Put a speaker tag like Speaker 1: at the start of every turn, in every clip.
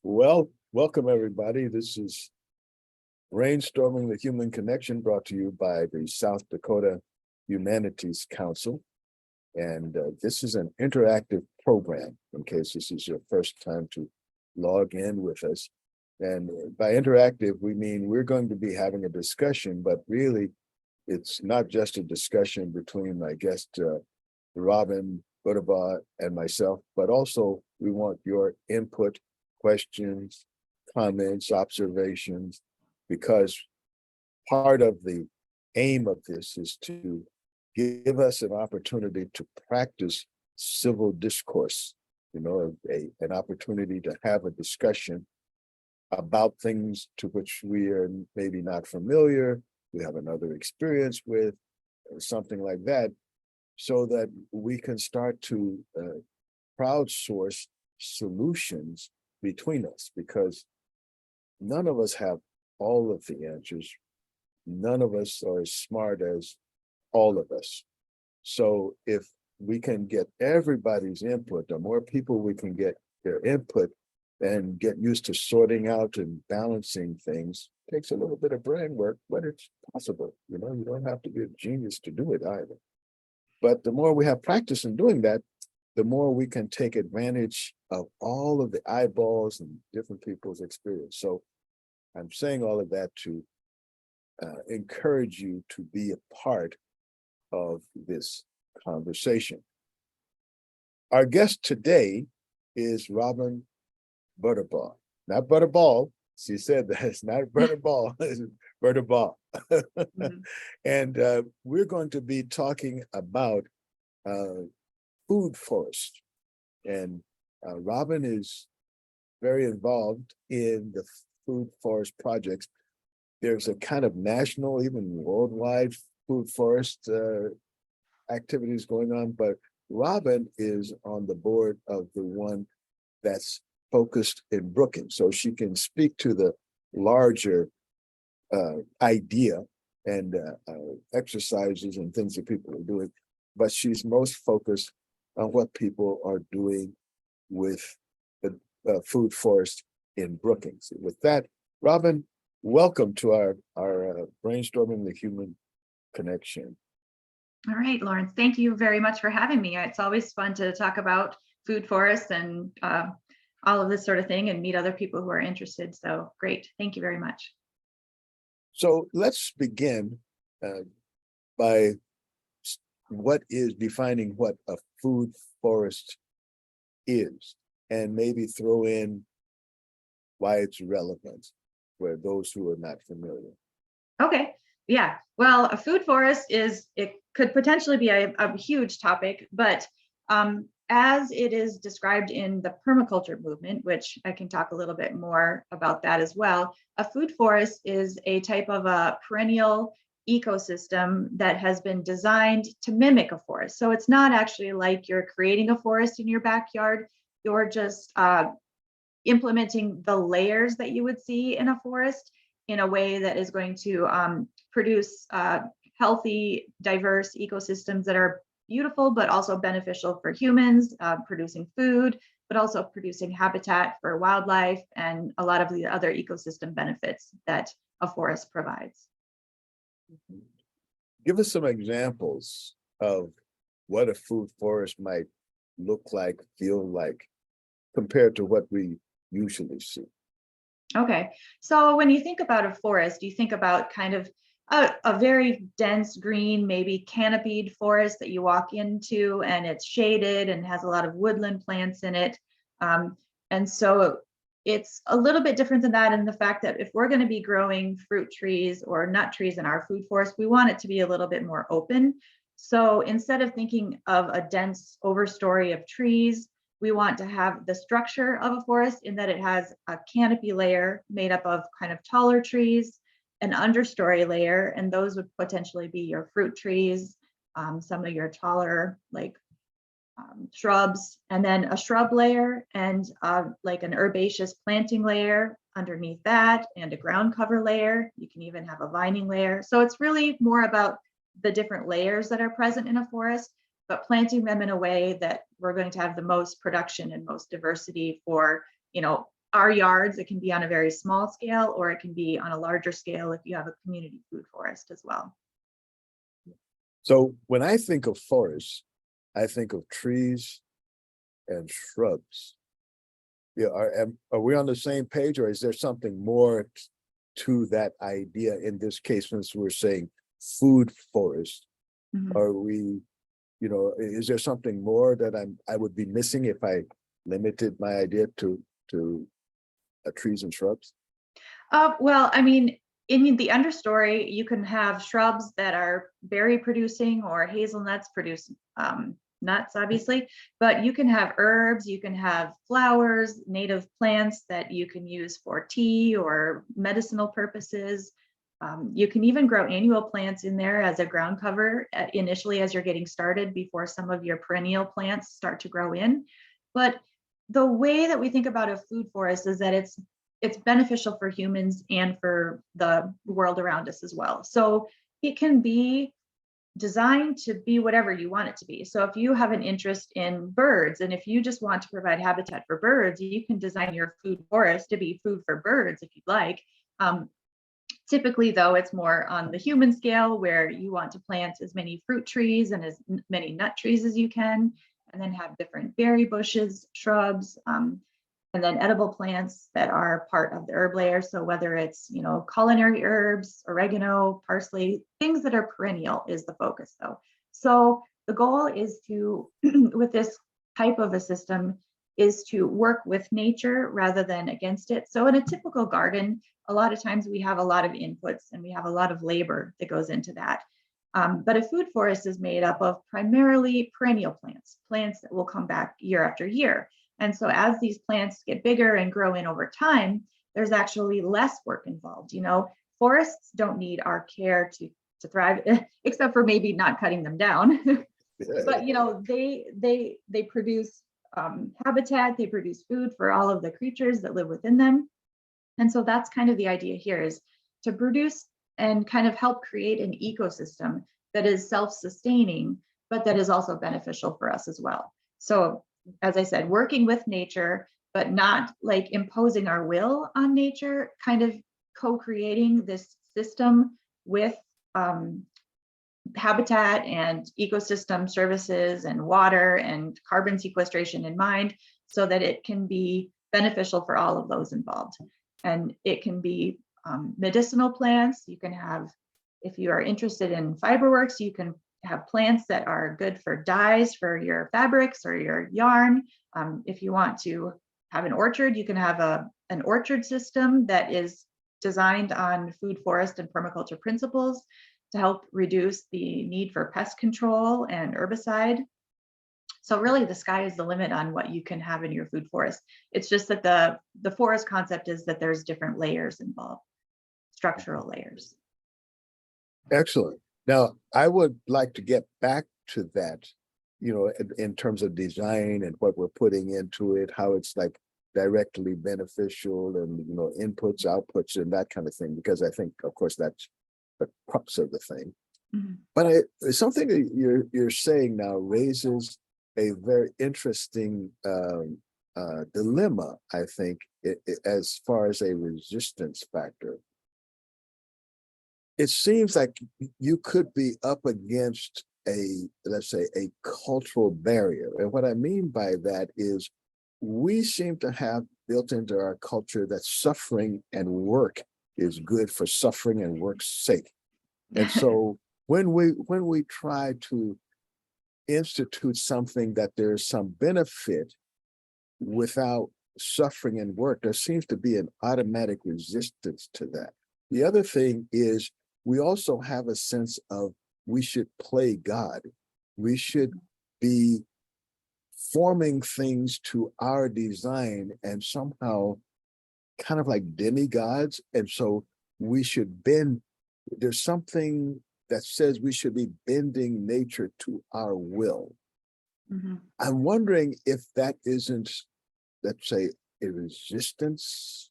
Speaker 1: Well, welcome everybody. This is Brainstorming the Human Connection, brought to you by the South Dakota Humanities Council. And this is an interactive program, in case this is your first time to log in with us. And by interactive, we mean we're going to be having a discussion, but really it's not just a discussion between my guest, Robin Buterbaugh, and myself, but also we want your input, questions, comments, observations, because part of the aim of this is to give us an opportunity to practice civil discourse, an opportunity to have a discussion about things to which we are maybe not familiar, we have another experience with, or something like that, so that we can start to crowdsource solutions between us, because none of us have all of the answers. None of us are as smart as all of us. So if we can get everybody's input, the more people we can get their input and get used to sorting out and balancing things, takes a little bit of brain work, but it's possible. You don't have to be a genius to do it either. But the more we have practice in doing that, the more we can take advantage of all of the eyeballs and different people's experience. So I'm saying all of that to encourage you to be a part of this conversation. Our guest today is Robin Buterbaugh, not Butterball. She said that it's not Butterball, it's Buterbaugh. Mm-hmm. And we're going to be talking about food forest. And Robin is very involved in the food forest projects. There's a kind of national, even worldwide food forest activities going on, but Robin is on the board of the one that's focused in Brookings. So she can speak to the larger idea and exercises and things that people are doing, but she's most focused on what people are doing with the food forest in Brookings. With that, Robin, welcome to our Brainstorming the Human Connection.
Speaker 2: All right, Lawrence, thank you very much for having me. It's always fun to talk about food forests and all of this sort of thing and meet other people who are interested. So great, thank you very much.
Speaker 1: So let's begin by defining what a food forest is, and maybe throw in why it's relevant for those who are not familiar.
Speaker 2: Okay, yeah. Well, a food forest it could potentially be a huge topic, but as it is described in the permaculture movement, which I can talk a little bit more about that as well, a food forest is a type of a perennial ecosystem that has been designed to mimic a forest. So it's not actually like you're creating a forest in your backyard. You're just implementing the layers that you would see in a forest in a way that is going to produce healthy, diverse ecosystems that are beautiful, but also beneficial for humans, producing food, but also producing habitat for wildlife and a lot of the other ecosystem benefits that a forest provides.
Speaker 1: Give us some examples of what a food forest might look like, feel like, compared to what we usually see.
Speaker 2: Okay, so when you think about a forest, you think about kind of a very dense green, maybe canopied forest that you walk into, and it's shaded and has a lot of woodland plants in it. And so it's a little bit different than that in the fact that if we're going to be growing fruit trees or nut trees in our food forest, we want it to be a little bit more open. So instead of thinking of a dense overstory of trees, we want to have the structure of a forest in that it has a canopy layer made up of kind of taller trees, an understory layer, and those would potentially be your fruit trees, some of your taller shrubs, and then a shrub layer and like an herbaceous planting layer underneath that, and a ground cover layer. You can even have a vining layer. So it's really more about the different layers that are present in a forest, but planting them in a way that we're going to have the most production and most diversity for, our yards, it can be on a very small scale, or it can be on a larger scale if you have a community food forest as well.
Speaker 1: So when I think of forests, I think of trees and shrubs. Yeah, are we on the same page, or is there something more to that idea in this case, since we're saying food forest?
Speaker 2: Mhm.
Speaker 1: Are we, is there something more that I would be missing if I limited my idea to trees and shrubs?
Speaker 2: Well, I mean, in the understory, you can have shrubs that are berry producing or hazelnuts produce nuts, obviously, but you can have herbs, you can have flowers, native plants that you can use for tea or medicinal purposes. You can even grow annual plants in there as a ground cover initially as you're getting started before some of your perennial plants start to grow in. But the way that we think about a food forest is that it's beneficial for humans and for the world around us as well. So it can be designed to be whatever you want it to be. So if you have an interest in birds, and if you just want to provide habitat for birds, you can design your food forest to be food for birds if you'd like. Typically, though, it's more on the human scale where you want to plant as many fruit trees and as many nut trees as you can, and then have different berry bushes, shrubs, and then edible plants that are part of the herb layer. So whether it's, culinary herbs, oregano, parsley, things that are perennial is the focus though. So the goal is to, with this type of a system, is to work with nature rather than against it. So in a typical garden, a lot of times we have a lot of inputs and we have a lot of labor that goes into that. But a food forest is made up of primarily perennial plants that will come back year after year. And so as these plants get bigger and grow in over time, there's actually less work involved. Forests don't need our care to thrive, except for maybe not cutting them down. But they produce habitat, they produce food for all of the creatures that live within them. And so that's kind of the idea here, is to produce and kind of help create an ecosystem that is self-sustaining, but that is also beneficial for us as well. So as I said, working with nature, but not like imposing our will on nature, kind of co-creating this system with habitat and ecosystem services and water and carbon sequestration in mind, so that it can be beneficial for all of those involved. And it can be medicinal plants. You can have, if you are interested in fiberworks, you can have plants that are good for dyes for your fabrics or your yarn. If you want to have an orchard, you can have an orchard system that is designed on food, forest, and permaculture principles to help reduce the need for pest control and herbicide. So really the sky is the limit on what you can have in your food forest. It's just that the forest concept is that there's different layers involved, structural layers.
Speaker 1: Excellent. Now, I would like to get back to that, in terms of design and what we're putting into it, how it's like directly beneficial and, inputs, outputs, and that kind of thing, because I think, of course, that's the crux of the thing. Mm-hmm. But something that you're saying now raises a very interesting dilemma, I think, as far as a resistance factor. It seems like you could be up against let's say, a cultural barrier. And what I mean by that is we seem to have built into our culture that suffering and work is good for suffering and work's sake. And so when we try to institute something that there's some benefit without suffering and work, there seems to be an automatic resistance to that. The other thing is we also have a sense of we should play God. We should be forming things to our design and somehow kind of like demigods. And so we should bend. There's something that says we should be bending nature to our will. Mm-hmm. I'm wondering if that isn't, let's say, a resistance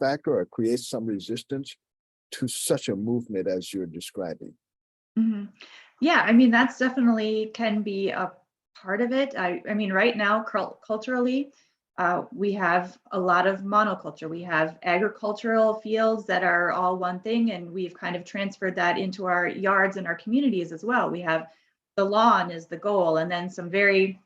Speaker 1: factor or creates some resistance to such a movement as you're describing.
Speaker 2: Mm-hmm. Yeah, I mean, that's definitely can be a part of it. I mean, right now, culturally, We have a lot of monoculture. We have agricultural fields that are all one thing, and we've kind of transferred that into our yards and our communities as well. We have the lawn is the goal, and then some very,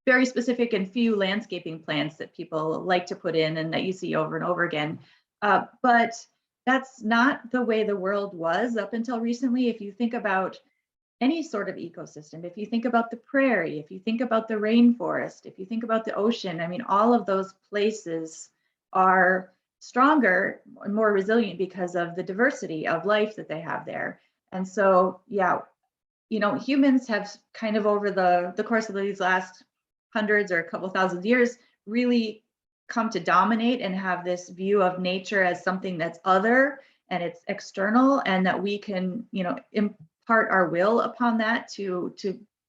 Speaker 2: very specific and few landscaping plants that people like to put in and that you see over and over again. But that's not the way the world was up until recently. If you think about any sort of ecosystem, if you think about the prairie, if you think about the rainforest, if you think about the ocean, I mean, all of those places are stronger and more resilient because of the diversity of life that they have there. And so, yeah, humans have kind of over the course of these last hundreds or a couple thousand years really come to dominate and have this view of nature as something that's other and it's external, and that we can, impart our will upon that to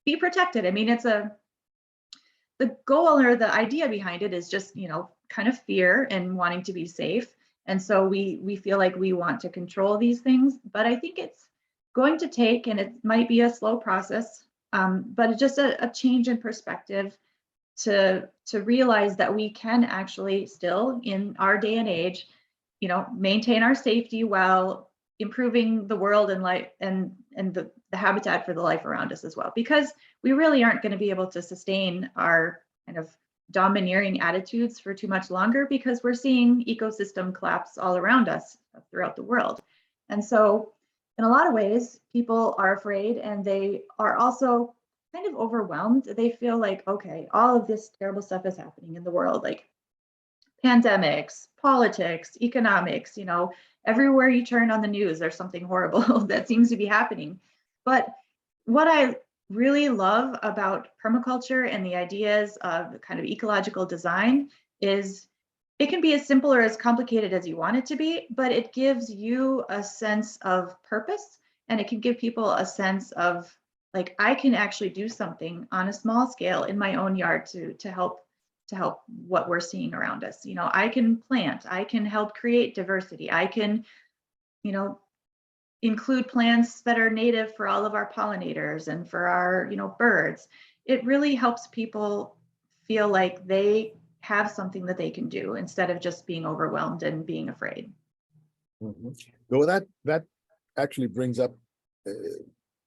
Speaker 2: be protected. I mean, the goal or the idea behind it is just, kind of fear and wanting to be safe. And so we feel like we want to control these things, but I think it's going to take, and it might be a slow process, but it's just a change in perspective to realize that we can actually still, in our day and age, maintain our safety while improving the world and life and the habitat for the life around us as well, because we really aren't going to be able to sustain our kind of domineering attitudes for too much longer, because we're seeing ecosystem collapse all around us throughout the world. And so in a lot of ways, people are afraid, and they are also kind of overwhelmed. They feel like, okay, all of this terrible stuff is happening in the world, like pandemics, politics, economics, everywhere you turn on the news, there's something horrible that seems to be happening. But what I really love about permaculture and the ideas of kind of ecological design is it can be as simple or as complicated as you want it to be, but it gives you a sense of purpose, and it can give people a sense of, like, I can actually do something on a small scale in my own yard to help what we're seeing around us. I can plant, I can help create diversity, I can, include plants that are native for all of our pollinators and for our, birds. It really helps people feel like they have something that they can do instead of just being overwhelmed and being afraid.
Speaker 1: Well, that actually brings up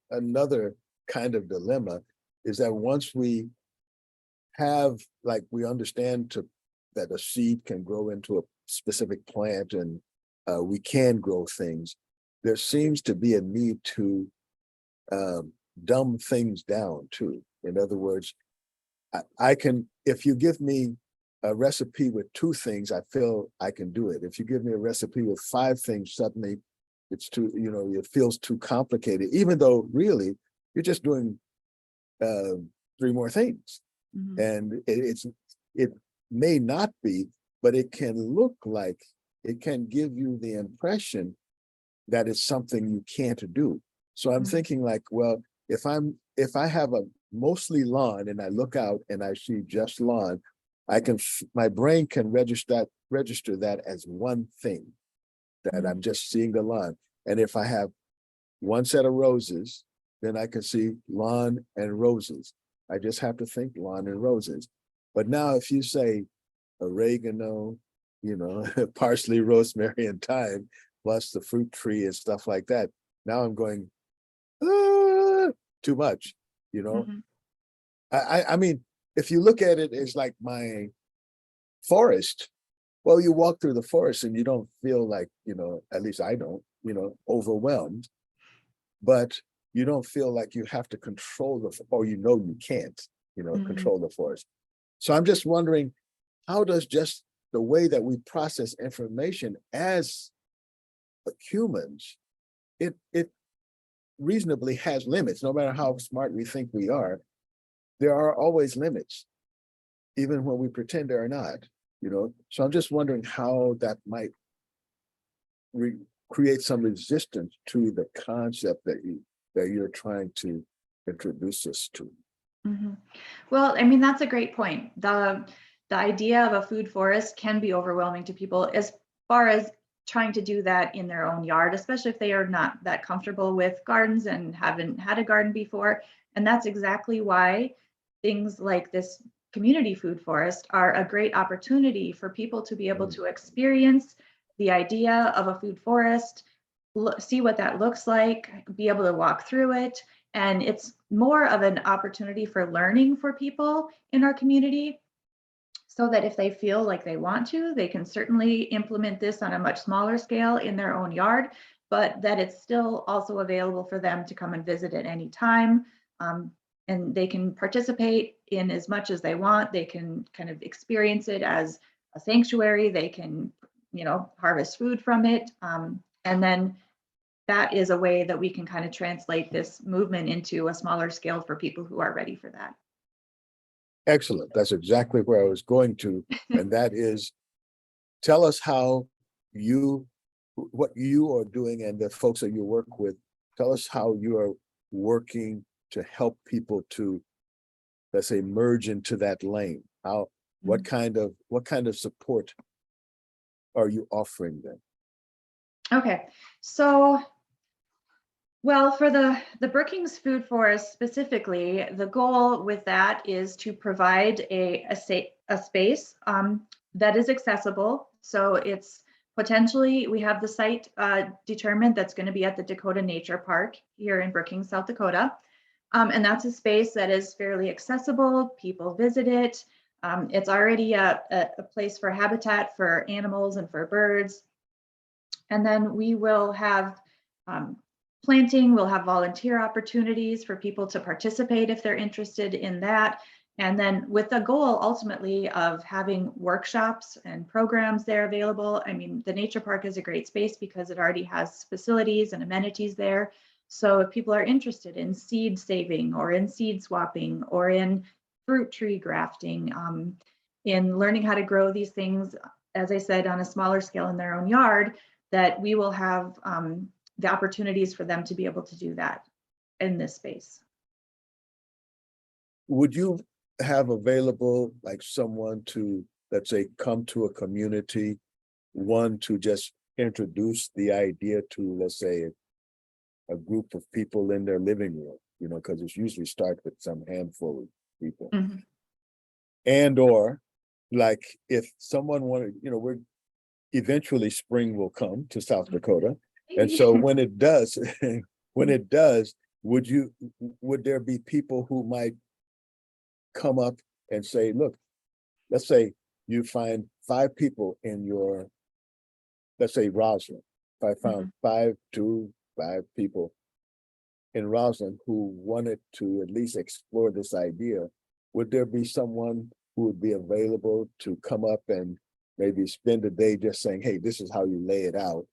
Speaker 1: another kind of dilemma, is that once we have, like, we understand that a seed can grow into a specific plant, and we can grow things, there seems to be a need to dumb things down too. In other words, I can, if you give me a recipe with 2 things, I feel I can do it. If you give me a recipe with 5 things, suddenly it's too, it feels too complicated, even though really you're just doing 3 more things.
Speaker 2: Mm-hmm.
Speaker 1: And it may not be, but it can look like, it can give you the impression that it's something you can't do. So I'm thinking, like, well, if I have a mostly lawn and I look out and I see just lawn, my brain can register that as one thing, that I'm just seeing the lawn. And if I have one set of roses, then I can see lawn and roses. I just have to think lawn and roses. But now if you say oregano, parsley, rosemary, and thyme, plus the fruit tree and stuff like that, now I'm going, too much, I mean, if you look at it as like my forest, well, you walk through the forest and you don't feel like, at least I don't, overwhelmed, but you don't feel like you have to control or you can't, control the forest. So I'm just wondering, how does just the way that we process information as humans, it reasonably has limits. No matter how smart we think we are, there are always limits, even when we pretend there are not, So I'm just wondering how that might create some resistance to the concept that you're trying to introduce us to.
Speaker 2: Mm-hmm. Well, I mean, that's a great point. The idea of a food forest can be overwhelming to people as far as trying to do that in their own yard, especially if they are not that comfortable with gardens and haven't had a garden before. And that's exactly why things like this community food forest are a great opportunity for people to be able to experience the idea of a food forest, see what that looks like, be able to walk through it. And it's more of an opportunity for learning for people in our community, so that if they feel like they want to, they can certainly implement this on a much smaller scale in their own yard, but that it's still also available for them to come and visit at any time. And they can participate in as much as they want. They can kind of experience it as a sanctuary. They can, harvest food from it. And then that is a way that we can kind of translate this movement into a smaller scale for people who are ready for that.
Speaker 1: Excellent. That's exactly where I was going to. And that is, tell us what you are doing and the folks that you work with. Tell us how you are working to help people to, let's say, merge into that lane. What kind of support are you offering them?
Speaker 2: Okay, so, well, for the Brookings Food Forest specifically, the goal with that is to provide a space that is accessible. So it's potentially, we have the site determined that's going to be at the Dakota Nature Park here in Brookings, South Dakota. And that's a space that is fairly accessible. People visit it. It's already a place for habitat for animals and for birds. And then we will have planting, we'll have volunteer opportunities for people to participate if they're interested in that. And then with the goal ultimately of having workshops and programs there available. I mean, the nature park is a great space because it already has facilities and amenities there. So if people are interested in seed saving or in seed swapping or in fruit tree grafting, in learning how to grow these things, as I said, on a smaller scale in their own yard, that we will have the opportunities for them to be able to do that in this space.
Speaker 1: Would you have available like someone to, let's say, come to a community, one to just introduce the idea to, let's say, a group of people in their living room, because it's usually start with some handful of people.
Speaker 2: Mm-hmm.
Speaker 1: And or like if someone wanted, eventually spring will come to South Dakota. And so when it does, would there be people who might come up and say, look, let's say you find 5 people in your, let's say Roslyn. If I found 5 people in Roslyn who wanted to at least explore this idea, would there be someone who would be available to come up and maybe spend a day just saying, hey, this is how you lay it out.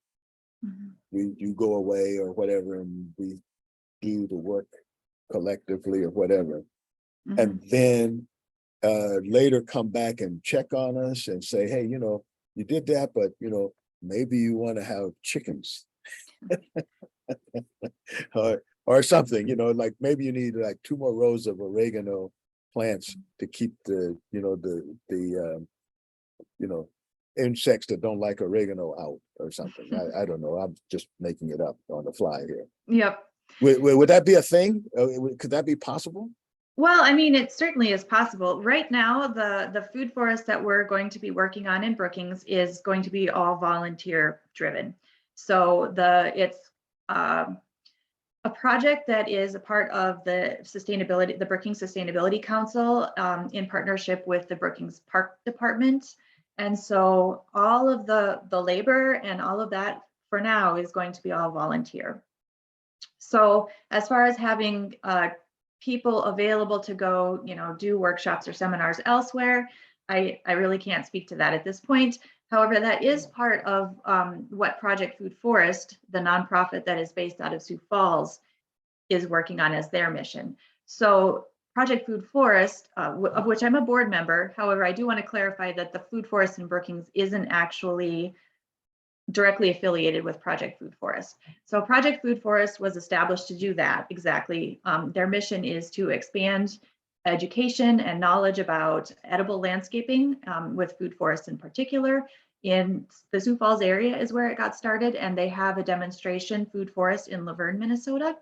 Speaker 1: You go away or whatever, and we do the work collectively or whatever. And then later come back and check on us and say, hey, you did that, but, maybe you want to have chickens or something, like maybe you need like 2 more rows of oregano plants to keep the insects that don't like oregano out or something. I don't know. I'm just making it up on the fly here.
Speaker 2: Yep.
Speaker 1: Would that be a thing? Could that be possible?
Speaker 2: Well, I mean, it certainly is possible. Right now, the food forest that we're going to be working on in Brookings is going to be all volunteer driven. So it's a project that is a part of the Brookings Sustainability Council in partnership with the Brookings Park Department. And so all of the labor and all of that for now is going to be all volunteer. So as far as having people available to go, do workshops or seminars elsewhere, I really can't speak to that at this point. However, that is part of what Project Food Forest, the nonprofit that is based out of Sioux Falls, is working on as their mission. So Project Food Forest, of which I'm a board member, however, I do want to clarify that the Food Forest in Brookings isn't actually directly affiliated with Project Food Forest. So Project Food Forest was established to do that exactly. Their mission is to expand education and knowledge about edible landscaping with food forests in particular. In the Sioux Falls area is where it got started, and they have a demonstration food forest in Laverne, Minnesota.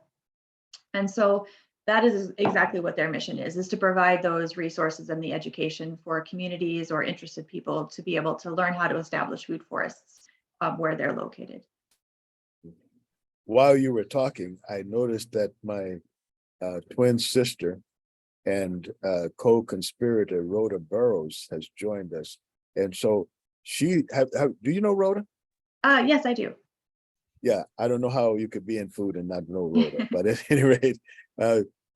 Speaker 2: And so That is exactly what their mission is to provide those resources and the education for communities or interested people to be able to learn how to establish food forests where they're located.
Speaker 1: While you were talking, I noticed that my twin sister and co-conspirator Rhoda Burrows has joined us. And so do you know Rhoda?
Speaker 2: Yes, I do.
Speaker 1: Yeah, I don't know how you could be in food and not know Rhoda, but at any rate,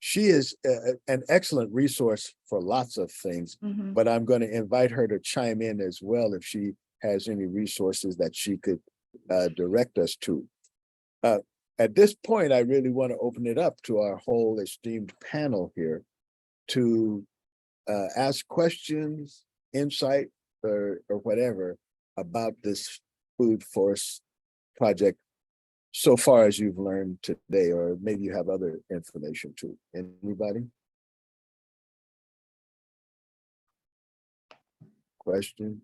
Speaker 1: she is an excellent resource for lots of things,
Speaker 2: Mhm.
Speaker 1: but I'm going to invite her to chime in as well if she has any resources that she could direct us to. At this point, I really want to open it up to our whole esteemed panel here to ask questions, insight, or whatever about this food forest project so far as you've learned today, or maybe you have other information too. Anybody? Questions?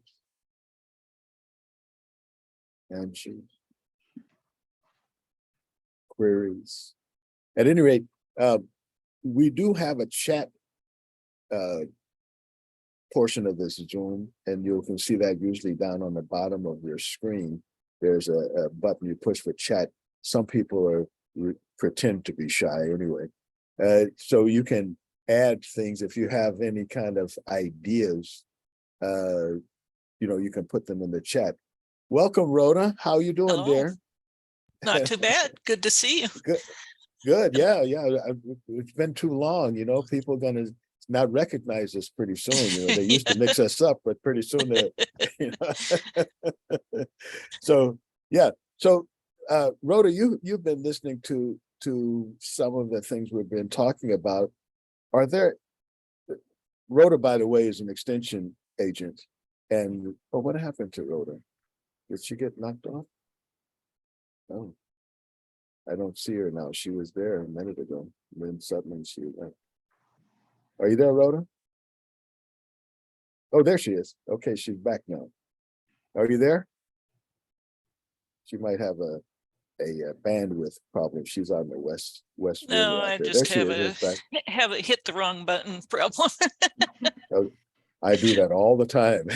Speaker 1: Answers? Queries? At any rate, we do have a chat portion of this Zoom, and you can see that usually down on the bottom of your screen. There's a button you push for chat. Some people pretend to be shy anyway. So you can add things if you have any kind of ideas. You can put them in the chat. Welcome, Rhoda. How you doing,
Speaker 3: Hello.
Speaker 1: dear?
Speaker 3: Not too bad. Good to see you.
Speaker 1: Good. Yeah. It's been too long. People are gonna not recognize us pretty soon. They used to mix us up, but pretty soon So yeah. So Rhoda, you've been listening to some of the things we've been talking about. Rhoda, by the way, is an extension agent. And what happened to Rhoda? Did she get knocked off? Oh, I don't see her now. She was there a minute ago. And then suddenly she went. Are you there, Rhoda? Oh, there she is. Okay, she's back now. Are you there? She might have a bandwidth problem. She's on the west
Speaker 3: No,
Speaker 1: river out
Speaker 3: I
Speaker 1: there.
Speaker 3: just
Speaker 1: There she is. Back.
Speaker 3: have a hit the wrong button problem.
Speaker 1: I do that all the time,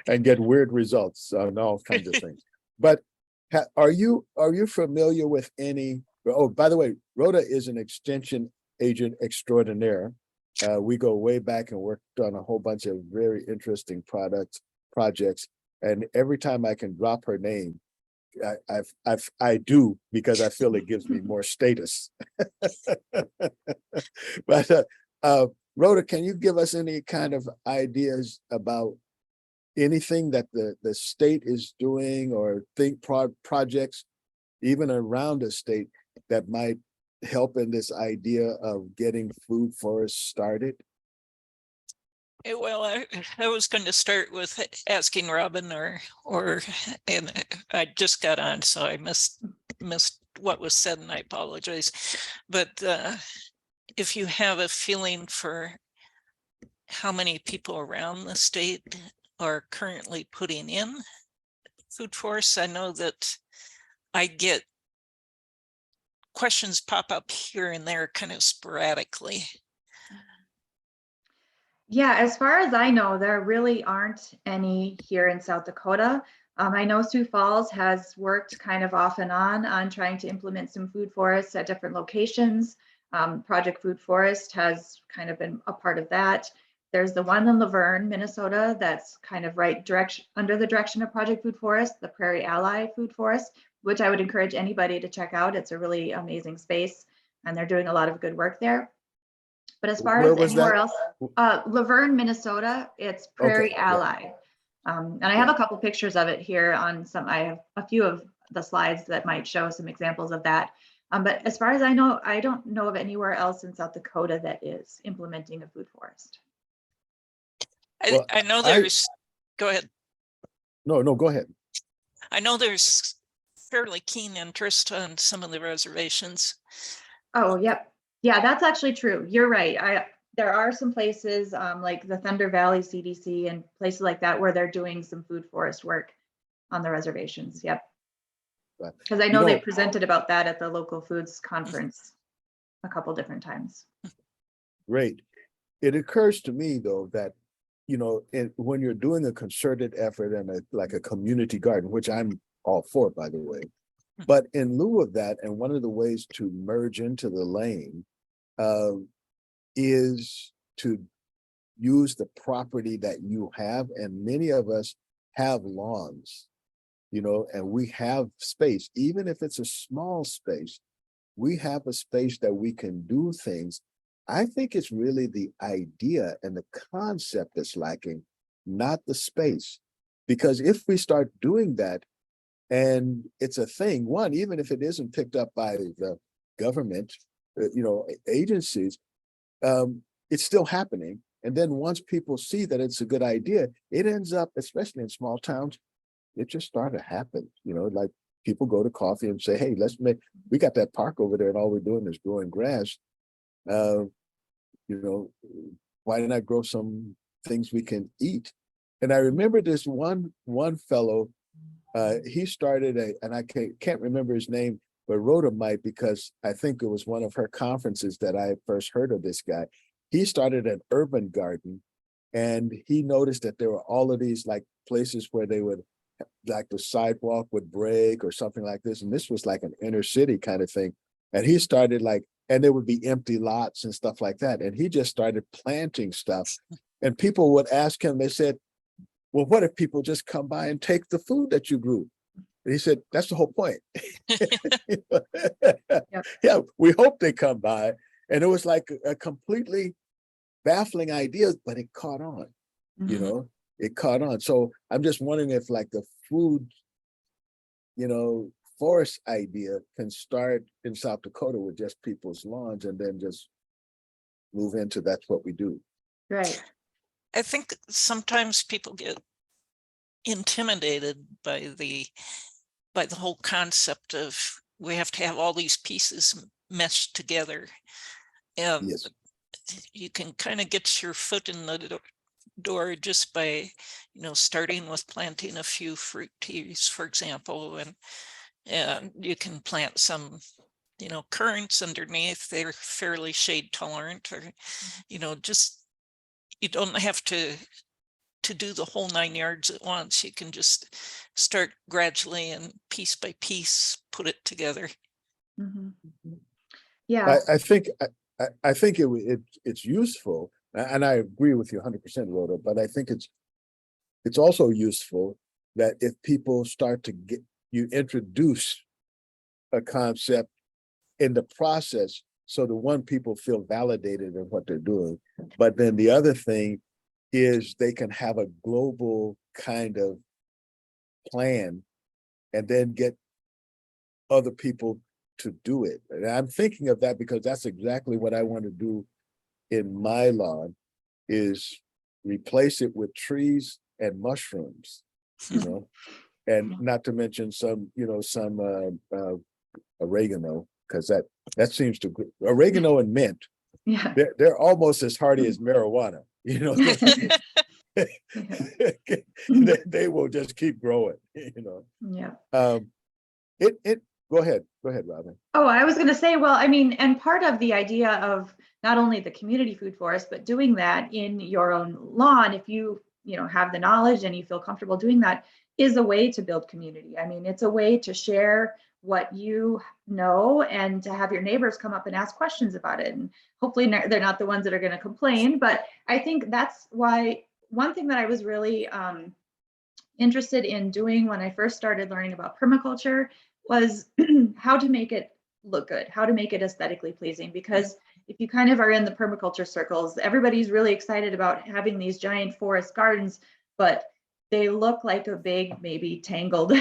Speaker 1: and get weird results on all kinds of things. But are you familiar with any? Oh, by the way, Rhoda is an extension agent extraordinaire. We go way back and worked on a whole bunch of very interesting projects, and every time I can drop her name, I do, because I feel it gives me more status. But Rhoda, can you give us any kind of ideas about anything that the state is doing, or projects even around the state that might help in this idea of getting food forests started?
Speaker 3: Well, I was going to start with asking Robin, and I just got on, so I missed what was said, and I apologize. But if you have a feeling for how many people around the state are currently putting in food forests, I know that I get questions pop up here and there kind of sporadically.
Speaker 2: Yeah, as far as I know, there really aren't any here in South Dakota. I know Sioux Falls has worked kind of off and on trying to implement some food forests at different locations. Project Food Forest has kind of been a part of that. There's the one in Laverne, Minnesota, that's kind of under the direction of Project Food Forest, the Prairie Ally Food Forest, which I would encourage anybody to check out. It's a really amazing space, and they're doing a lot of good work there. But as far as anywhere else, Laverne, Minnesota, it's Prairie Ally. And I have a couple pictures of it here I have a few of the slides that might show some examples of that. But as far as I know, I don't know of anywhere else in South Dakota that is implementing a food forest.
Speaker 3: I know there's, go ahead.
Speaker 1: No, go ahead.
Speaker 3: I know there's fairly keen interest on some of the reservations.
Speaker 2: Oh, yep. Yeah, that's actually true. You're right. There are some places like the Thunder Valley CDC and places like that where they're doing some food forest work on the reservations. Yep. Because I know they presented about that at the local foods conference. a couple different times.
Speaker 1: Great. It occurs to me though that, you know, when you're doing a concerted effort and like a community garden, which I'm all for, by the way, but in lieu of that, and one of the ways to merge into the lane is to use the property that you have. And many of us have lawns, you know, and we have space, even if it's a small space, we have a space that we can do things. I think it's really the idea and the concept that's lacking, not the space. Because if we start doing that, and it's a thing, one, even if it isn't picked up by the government, you know, agencies, it's still happening. And then once people see that it's a good idea, it ends up, especially in small towns, it just started to happen, you know, like people go to coffee and say, hey, we got that park over there and all we're doing is growing grass. You know, why not grow some things we can eat? And I remember this one fellow, he started and I can't remember his name, but Rhoda might, because I think it was one of her conferences that I first heard of this guy. He started an urban garden, and he noticed that there were all of these like places where they would, like the sidewalk would break or something like this. And this was like an inner city kind of thing. And he started like, and there would be empty lots and stuff like that. And he just started planting stuff. And people would ask him, they said, well, what if people just come by and take the food that you grew? And he said, that's the whole point.
Speaker 2: Yep.
Speaker 1: Yeah, we hope they come by. And it was like a completely baffling idea, but it caught on, you know, it caught on. So I'm just wondering if like the food, you know, forest idea can start in South Dakota with just people's lawns and then just move into that's what we do.
Speaker 2: Right.
Speaker 3: I think sometimes people get intimidated by the whole concept of we have to have all these pieces meshed together. And
Speaker 1: Yes.
Speaker 3: you can kind of get your foot in the door just by, you know, starting with planting a few fruit trees, for example, and you can plant some, you know, currants underneath. They're fairly shade tolerant, or, you know, just, you don't have to do the whole 9 yards at once. You can just start gradually and piece by piece put it together.
Speaker 2: Yeah.
Speaker 1: I think it's useful, and I agree with you 100%, Rhoda, but I think it's also useful that if people start to you introduce a concept in the process, so the one, people feel validated in what they're doing, but then the other thing is they can have a global kind of plan and then get other people to do it. And I'm thinking of that because that's exactly what I want to do in my lawn, is replace it with trees and mushrooms, you know, and not to mention some, you know, some oregano, because that seems to, oregano and mint,
Speaker 2: Yeah.
Speaker 1: they're almost as hardy as marijuana, you know. They will just keep growing, you know.
Speaker 2: Yeah.
Speaker 1: Go ahead, Robin.
Speaker 2: Oh, I was going to say, well, I mean, and part of the idea of not only the community food forest, but doing that in your own lawn, if you know, have the knowledge and you feel comfortable doing that, is a way to build community. I mean, it's a way to share what you know and to have your neighbors come up and ask questions about it. And hopefully they're not the ones that are going to complain, but I think that's why one thing that I was really interested in doing when I first started learning about permaculture was how to make it look good, how to make it aesthetically pleasing. Because if you kind of are in the permaculture circles, everybody's really excited about having these giant forest gardens, but they look like a big, maybe tangled,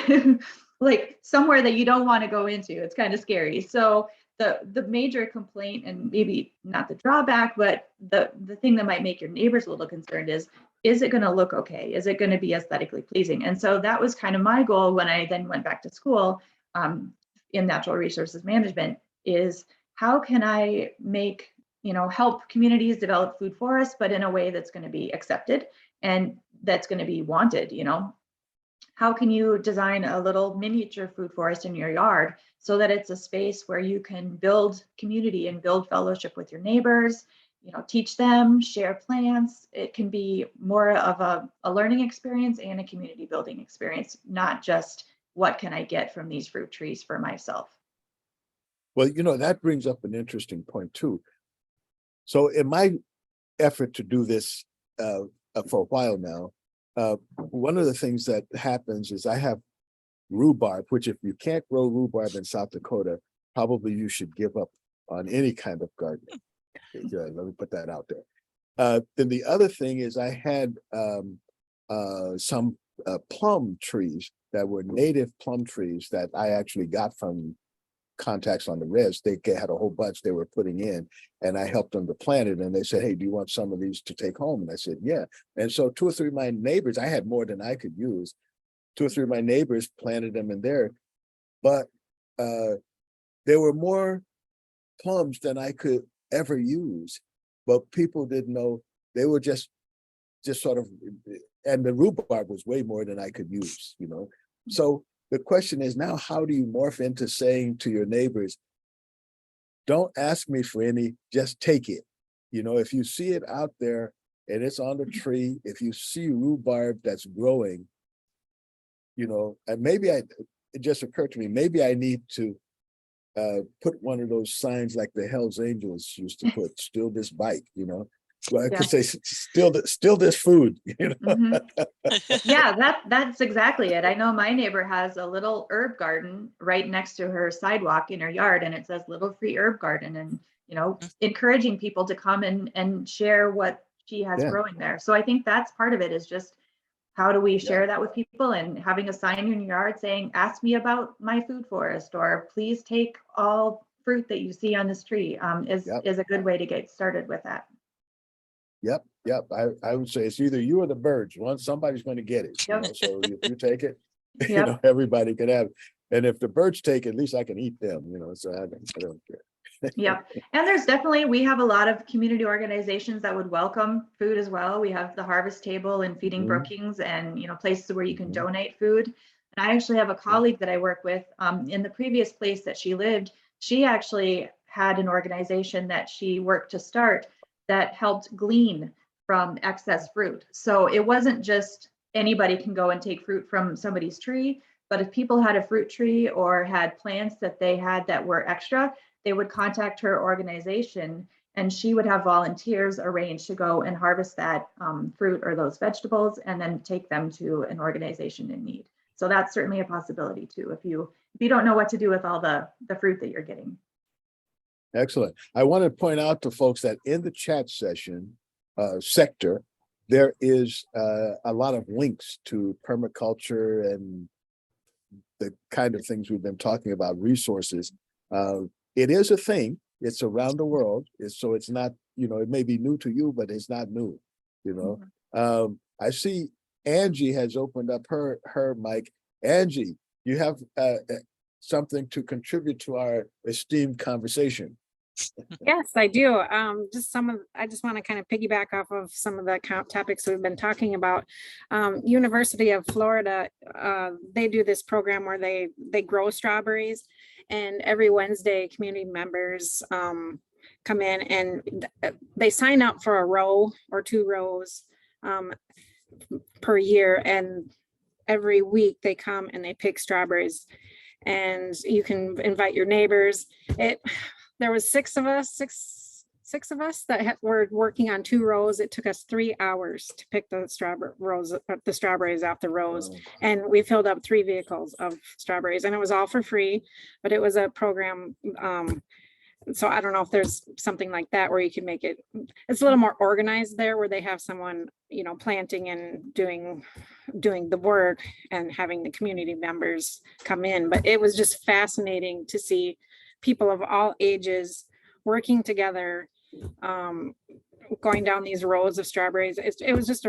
Speaker 2: like somewhere that you don't want to go into. It's kind of scary. So the major complaint, and maybe not the drawback, but the thing that might make your neighbors a little concerned is it going to look okay? Is it going to be aesthetically pleasing? And so that was kind of my goal when I then went back to school in natural resources management, is how can I make, you know, help communities develop food forests, but in a way that's going to be accepted and that's going to be wanted, you know. how can you design a little miniature food forest in your yard so that it's a space where you can build community and build fellowship with your neighbors, teach them, share plants. It can be more of a learning experience and a community building experience, not just what can I get from these fruit trees for myself.
Speaker 1: Well, that brings up an interesting point too. So in my effort to do this for a while now, one of the things that happens is I have rhubarb, which if you can't grow rhubarb in South Dakota, probably you should give up on any kind of gardening. Let me put that out there. Then the other thing is I had some plum trees that were native plum trees that I actually got from contacts on the res. They had a whole bunch they were putting in, and I helped them to plant it. And they said, "Hey, do you want some of these to take home?" And I said, "Yeah." And so 2 or 3 of my neighbors, I had more than I could use. 2 or 3 of my neighbors planted them in there, but there were more plums than I could ever use. But people didn't know. They were just sort of, and the rhubarb was way more than I could use. So the question is now, how do you morph into saying to your neighbors, don't ask me for any, just take it. If you see it out there and it's on the tree, if you see rhubarb that's growing, and maybe it just occurred to me, maybe I need to put one of those signs like the Hells Angels used to put, "Steal this bike," Well, I could say, "Steal this food,"
Speaker 2: Mm-hmm. Yeah, that's exactly it. I know my neighbor has a little herb garden right next to her sidewalk in her yard, and it says "Little Free Herb Garden," and encouraging people to come and share what she has growing there. So I think that's part of it, is just how do we share that with people, and having a sign in your yard saying, "Ask me about my food forest," or "Please take all fruit that you see on this tree," is a good way to get started with that.
Speaker 1: Yep. I would say it's either you or the birds. Somebody's going to get it.
Speaker 2: Yep.
Speaker 1: So if you take it,
Speaker 2: Yep.
Speaker 1: everybody can have it. And if the birds take it, at least I can eat them. So I don't care.
Speaker 2: Yep. And we have a lot of community organizations that would welcome food as well. We have the Harvest Table and Feeding Brookings, and places where you can donate food. And I actually have a colleague that I work with in the previous place that she lived. She actually had an organization that she worked to start that helped glean from excess fruit. So it wasn't just anybody can go and take fruit from somebody's tree, but if people had a fruit tree or had plants that they had that were extra, they would contact her organization, and she would have volunteers arrange to go and harvest that fruit or those vegetables and then take them to an organization in need. So that's certainly a possibility too, if you don't know what to do with all the fruit that you're getting.
Speaker 1: Excellent. I want to point out to folks that in the chat session sector, there is a lot of links to permaculture and the kind of things we've been talking about, resources. It is a thing. It's around the world. So it's not, it may be new to you, but it's not new. I see Angie has opened up her mic. Angie, you have something to contribute to our esteemed conversation.
Speaker 4: Yes, I do. I just want to kind of piggyback off of some of the topics we've been talking about. University of Florida, they do this program where they grow strawberries, and every Wednesday community members come in and they sign up for a row or 2 rows per year, and every week they come and they pick strawberries, and you can invite your neighbors. There was 6 of us that were working on 2 rows. It took us 3 hours to pick the strawberries off the rows. And we filled up 3 vehicles of strawberries, and it was all for free, but it was a program. So I don't know if there's something like that where you can make it, it's a little more organized there, where they have someone, planting and doing the work and having the community members come in. But it was just fascinating to see people of all ages working together, going down these rows of strawberries. It was just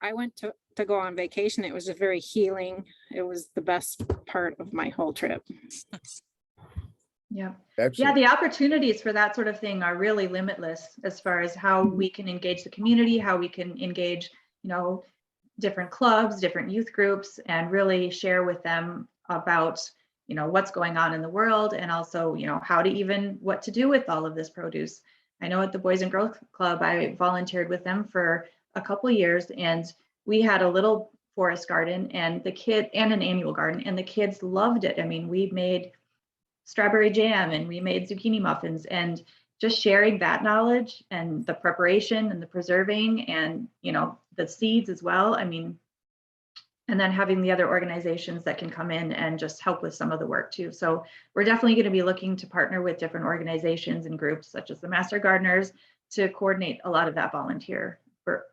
Speaker 4: I went to go on vacation. It was just very healing. It was the best part of my whole trip.
Speaker 2: Yeah.
Speaker 1: Excellent.
Speaker 2: Yeah, the opportunities for that sort of thing are really limitless as far as how we can engage the community, how we can engage, different clubs, different youth groups, and really share with them about, what's going on in the world, and also, how to what to do with all of this produce. I know at the Boys and Girls Club, I volunteered with them for a couple years, and we had a little forest garden and an annual garden, and the kids loved it. I mean, we made strawberry jam and we made zucchini muffins, and just sharing that knowledge and the preparation and the preserving and, the seeds as well. I mean, and then having the other organizations that can come in and just help with some of the work too. So we're definitely going to be looking to partner with different organizations and groups such as the Master Gardeners to coordinate a lot of that volunteer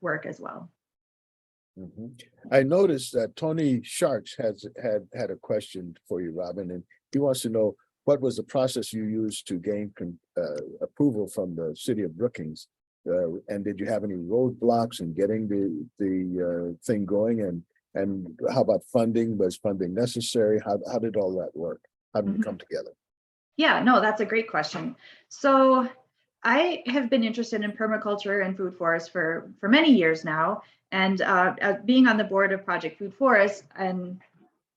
Speaker 2: work as well.
Speaker 1: I noticed that Tony Sharks had a question for you, Robin, and he wants to know what was the process you used to gain approval from the city of Brookings, and did you have any roadblocks in getting the thing going, and how about funding? Was funding necessary? How did all that work? How did it come together?
Speaker 2: Yeah, no, that's a great question. So I have been interested in permaculture and food forests for many years now. And being on the board of Project Food Forest and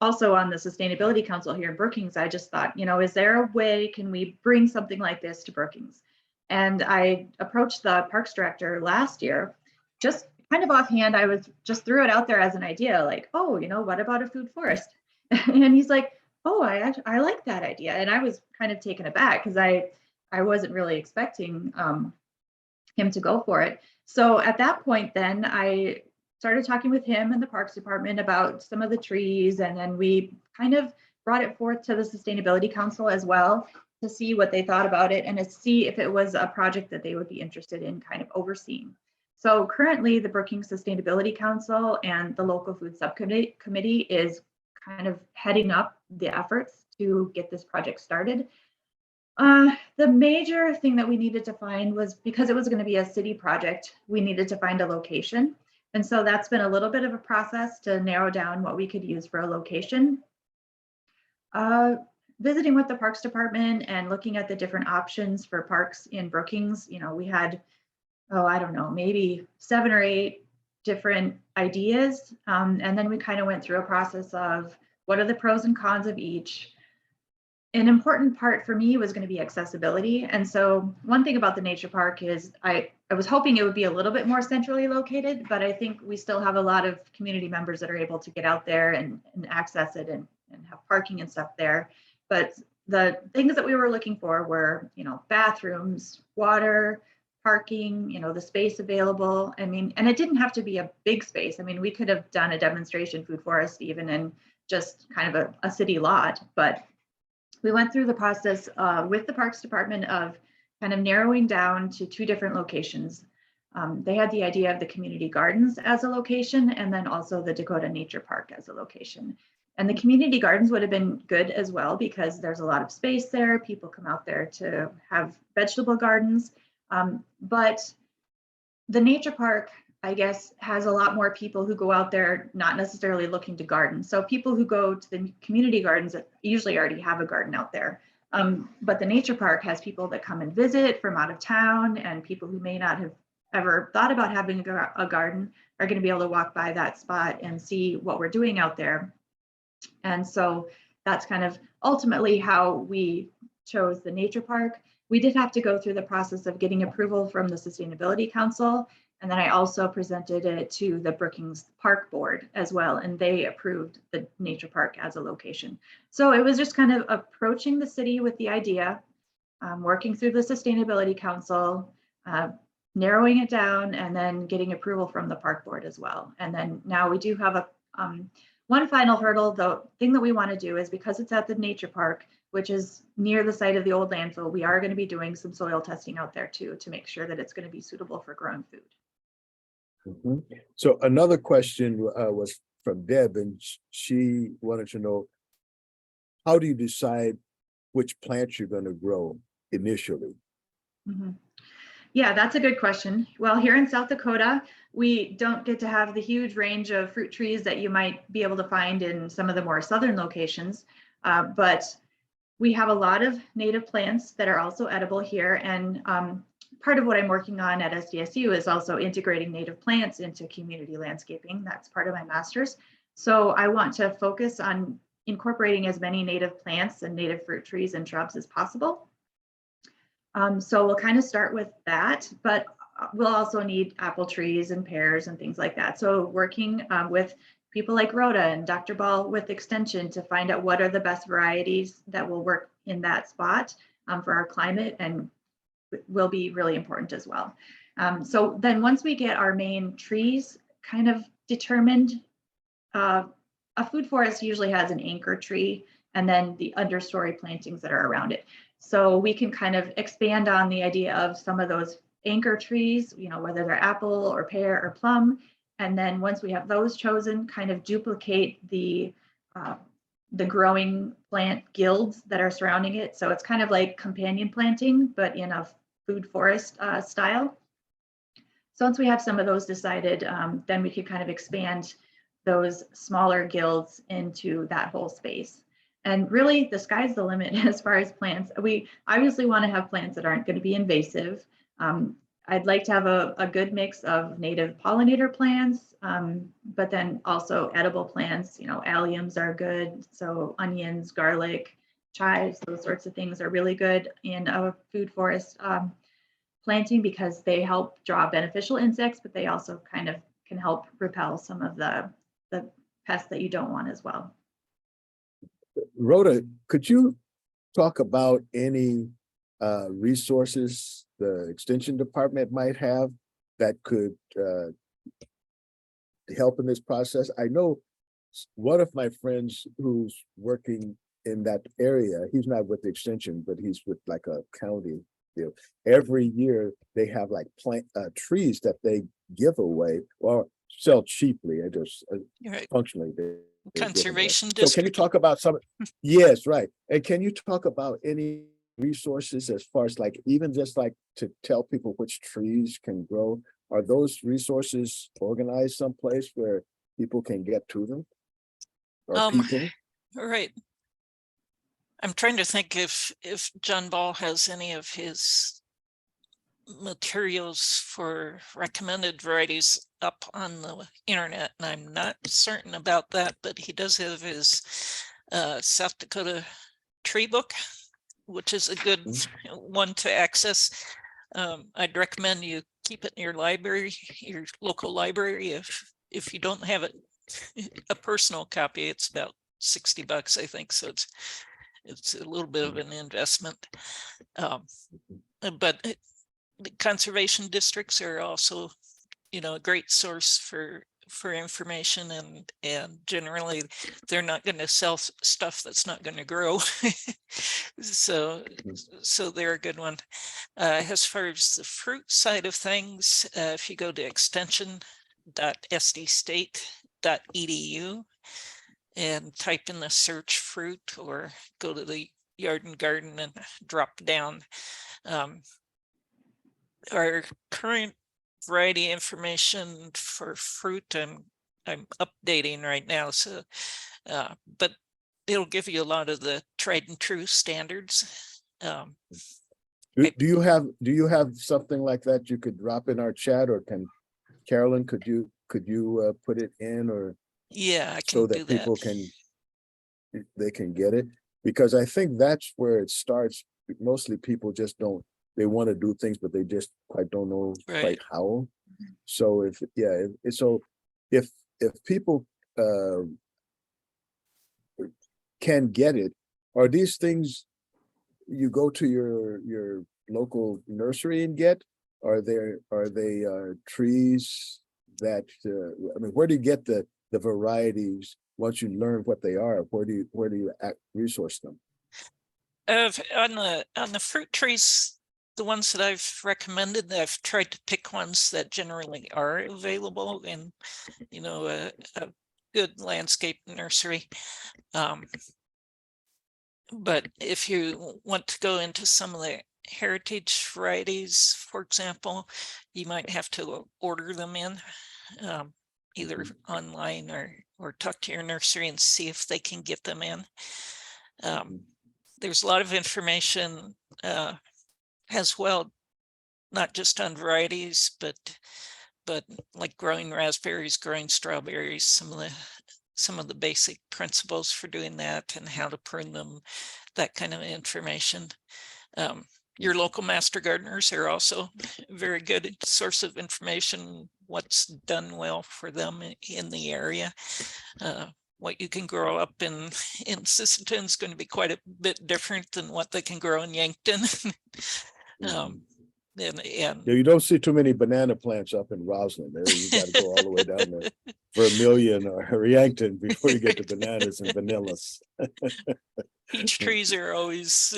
Speaker 2: also on the Sustainability Council here in Brookings, I just thought, is there a way, can we bring something like this to Brookings? And I approached the Parks Director last year, just kind of offhand. I was just threw it out there as an idea, like, oh, what about a food forest? And he's like, oh, I like that idea. And I was kind of taken aback because I wasn't really expecting him to go for it. So at that point, then I started talking with him and the Parks Department about some of the trees. And then we kind of brought it forth to the Sustainability Council as well to see what they thought about it and to see if it was a project that they would be interested in kind of overseeing. So currently the Brookings Sustainability Council and the local food subcommittee is kind of heading up the efforts to get this project started. The major thing that we needed to find was, because it was going to be a city project, we needed to find a location. And so that's been a little bit of a process to narrow down what we could use for a location. Visiting with the Parks Department and looking at the different options for parks in Brookings, we had, I don't know, maybe 7 or 8 different ideas. And then we kind of went through a process of what are the pros and cons of each. An important part for me was going to be accessibility. And so one thing about the nature park is I was hoping it would be a little bit more centrally located, but I think we still have a lot of community members that are able to get out there and access it and have parking and stuff there. But the things that we were looking for were, bathrooms, water, parking, the space available. I mean, and it didn't have to be a big space. I mean, we could have done a demonstration food forest even in just kind of a city lot, but we went through the process with the Parks Department of kind of narrowing down to 2 different locations. They had the idea of the community gardens as a location, and then also the Dakota Nature Park as a location. And the community gardens would have been good as well because there's a lot of space there. People come out there to have vegetable gardens. But the nature park, I guess, has a lot more people who go out there not necessarily looking to garden. So people who go to the community gardens usually already have a garden out there. But the nature park has people that come and visit from out of town, and people who may not have ever thought about having a garden are going to be able to walk by that spot and see what we're doing out there. And so that's kind of ultimately how we chose the nature park. We did have to go through the process of getting approval from the Sustainability Council. And then I also presented it to the Brookings Park Board as well, and they approved the nature park as a location. So it was just kind of approaching the city with the idea, working through the Sustainability Council, narrowing it down, and then getting approval from the Park Board as well. And then now we do have a one final hurdle. The thing that we want to do is, because it's at the nature park, which is near the site of the old landfill, we are going to be doing some soil testing out there too, to make sure that it's going to be suitable for growing food.
Speaker 1: So another question was from Deb, and she wanted to know, how do you decide which plants you're going to grow initially?
Speaker 2: Yeah, that's a good question. Well, here in South Dakota, we don't get to have the huge range of fruit trees that you might be able to find in some of the more southern locations, but we have a lot of native plants that are also edible here. And part of what I'm working on at SDSU is also integrating native plants into community landscaping. That's part of my master's. So I want to focus on incorporating as many native plants and native fruit trees and shrubs as possible. So we'll kind of start with that, but we'll also need apple trees and pears and things like that. So working with people like Rhoda and Dr. Ball with Extension to find out what are the best varieties that will work in that spot for our climate and will be really important as well. So then once we get our main trees kind of determined, a food forest usually has an anchor tree and then the understory plantings that are around it. So we can kind of expand on the idea of some of those anchor trees, you know, whether they're apple or pear or plum. And then once we have those chosen, kind of duplicate the growing plant guilds that are surrounding it. So it's kind of like companion planting, but in a food forest style. So once we have some of those decided, then we can kind of expand those smaller guilds into that whole space. And really the sky's the limit as far as plants. We obviously want to have plants that aren't going to be invasive. I'd like to have a good mix of native pollinator plants, but then also edible plants. You know, alliums are good. So onions, garlic, chives, those sorts of things are really good in a food forest planting because they help draw beneficial insects, but they also kind of can help repel some of the pests that you don't want as well.
Speaker 1: Rhoda, could you talk about any resources the Extension Department might have that could help in this process? I know one of my friends who's working in that area, he's not with the Extension, but he's with like a county deal. Every year they have like plant trees that they give away or sell cheaply. I just
Speaker 3: Right.
Speaker 1: functionally
Speaker 3: Conservation
Speaker 1: so can you
Speaker 3: district.
Speaker 1: talk about some? Yes, right. And can you talk about any resources as far as like even just like to tell people which trees can grow? Are those resources organized someplace where people can get to them? Or people?
Speaker 3: Right. I'm trying to think if John Ball has any of his materials for recommended varieties up on the internet, and I'm not certain about that, but he does have his South Dakota tree book, which is a good one to access. I'd recommend you keep it in your library, your local library. If you don't have it, a personal copy, it's about $60, I think. So it's a little bit of an investment. But the conservation districts are also, you know, a great source for information, and generally they're not going to sell stuff that's not going to grow. so they're a good one. As far as the fruit side of things, if you go to extension.sdstate.edu and type in the search fruit, or go to the yard and garden and drop down, our current variety information for fruit I'm updating right now, so but it'll give you a lot of the tried and true standards.
Speaker 1: Do you have something like that you could drop in our chat, or can Carolyn, could you put it in, or
Speaker 3: yeah, I can
Speaker 1: so
Speaker 3: do
Speaker 1: that
Speaker 3: that.
Speaker 1: people can get it? Because I think that's where it starts. Mostly people just don't, they want to do things, but they just quite don't know quite how. So if people can get it, are these things you go to your local nursery and get? Are they trees that I mean, where do you get the varieties once you learn what they are? Where do you resource them?
Speaker 3: On the fruit trees, the ones that I've recommended, I've tried to pick ones that generally are available in, you know, a good landscape nursery. But if you want to go into some of the heritage varieties, for example, you might have to order them in, either online or talk to your nursery and see if they can get them in. There's a lot of information as well not just on varieties, but like growing raspberries, growing strawberries, some of the basic principles for doing that and how to prune them, that kind of information. Your local master gardeners are also a very good source of information, what's done well for them in the area. What you can grow up in Sisseton is going to be quite a bit different than what they can grow in Yankton. And
Speaker 1: Yeah, you don't see too many banana plants up in Roslyn. There, you got to go all the way down there Vermilion or Yankton before you get to bananas and vanillas.
Speaker 3: peach trees are always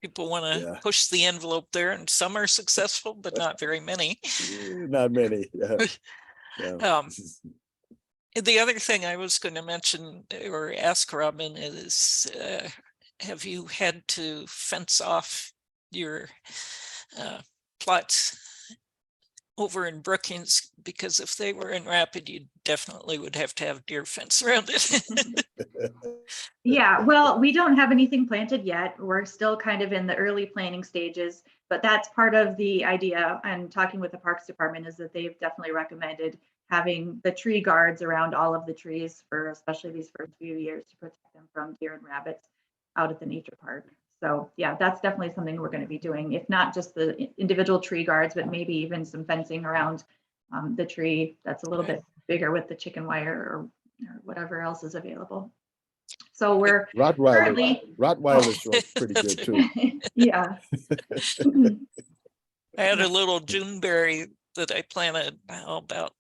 Speaker 3: people want to
Speaker 1: Yeah.
Speaker 3: push the envelope there, and some are successful, but not very many.
Speaker 1: Not many. Yeah.
Speaker 3: The other thing I was going to mention or ask Robin is, have you had to fence off your plots over in Brookings? Because if they were in Rapid, you definitely would have to have deer fence around it.
Speaker 2: Yeah, well, we don't have anything planted yet. We're still kind of in the early planning stages, but that's part of the idea. And talking with the Parks Department is that they've definitely recommended having the tree guards around all of the trees for especially these first few years to protect them from deer and rabbits out at the nature park. So yeah, that's definitely something we're going to be doing, if not just the individual tree guards, but maybe even some fencing around the tree that's a little bit bigger with the chicken wire or whatever else is available. So we're currently
Speaker 1: Rottweilers are pretty good too.
Speaker 2: yeah.
Speaker 3: I had a little Juneberry that I planted about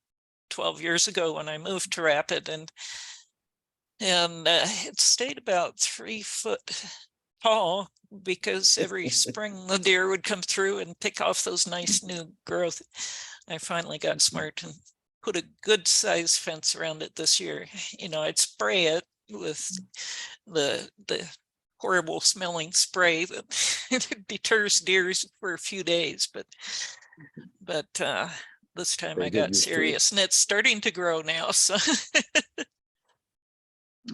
Speaker 3: 12 years ago when I moved to Rapid, and it stayed about 3 foot tall because every spring the deer would come through and pick off those nice new growth. I finally got smart and put a good size fence around it this year. You know, I'd spray it with the horrible smelling spray that deters deers for a few days, but this time I got serious, and it's starting to grow now. So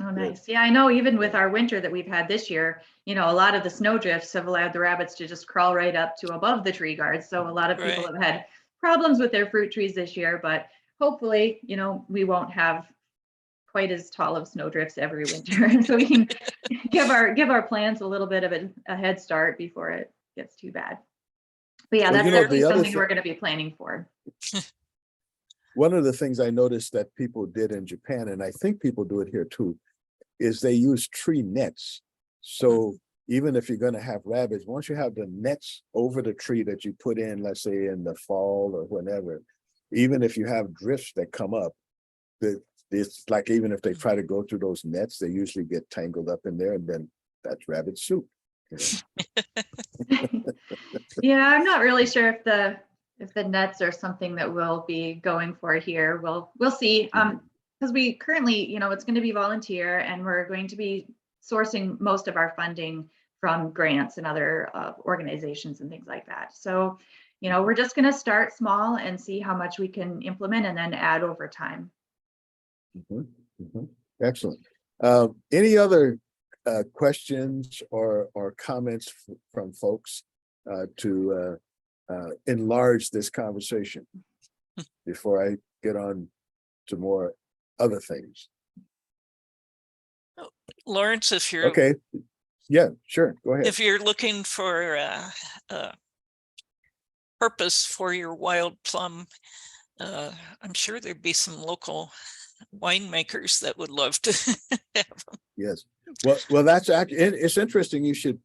Speaker 2: oh, nice. Yeah, I know even with our winter that we've had this year, you know, a lot of the snow drifts have allowed the rabbits to just crawl right up to above the tree guards. So a lot of people have had problems with their fruit trees this year, but hopefully, you know, we won't have quite as tall of snow drifts every winter. So we can give our plants a little bit of a head start before it gets too bad. But yeah, that's certainly something we're going to be planning for.
Speaker 1: One of the things I noticed that people did in Japan, and I think people do it here too, is they use tree nets. So even if you're going to have rabbits, once you have the nets over the tree that you put in, let's say in the fall or whenever, even if you have drifts that come up, it's like even if they try to go through those nets, they usually get tangled up in there, and then that's rabbit soup.
Speaker 2: Yeah, I'm not really sure if the nets are something that we'll be going for here. We'll see. Because we currently, you know, it's going to be volunteer, and we're going to be sourcing most of our funding from grants and other organizations and things like that. So, you know, we're just going to start small and see how much we can implement and then add over time.
Speaker 1: Excellent. Any other questions or comments from folks to enlarge this conversation before I get on to more other things?
Speaker 3: Lawrence, if you're
Speaker 1: okay, yeah, sure, go ahead.
Speaker 3: If you're looking for purpose for your wild plum, I'm sure there'd be some local winemakers that would love to have them.
Speaker 1: Yes, well, that's actually, it's interesting you should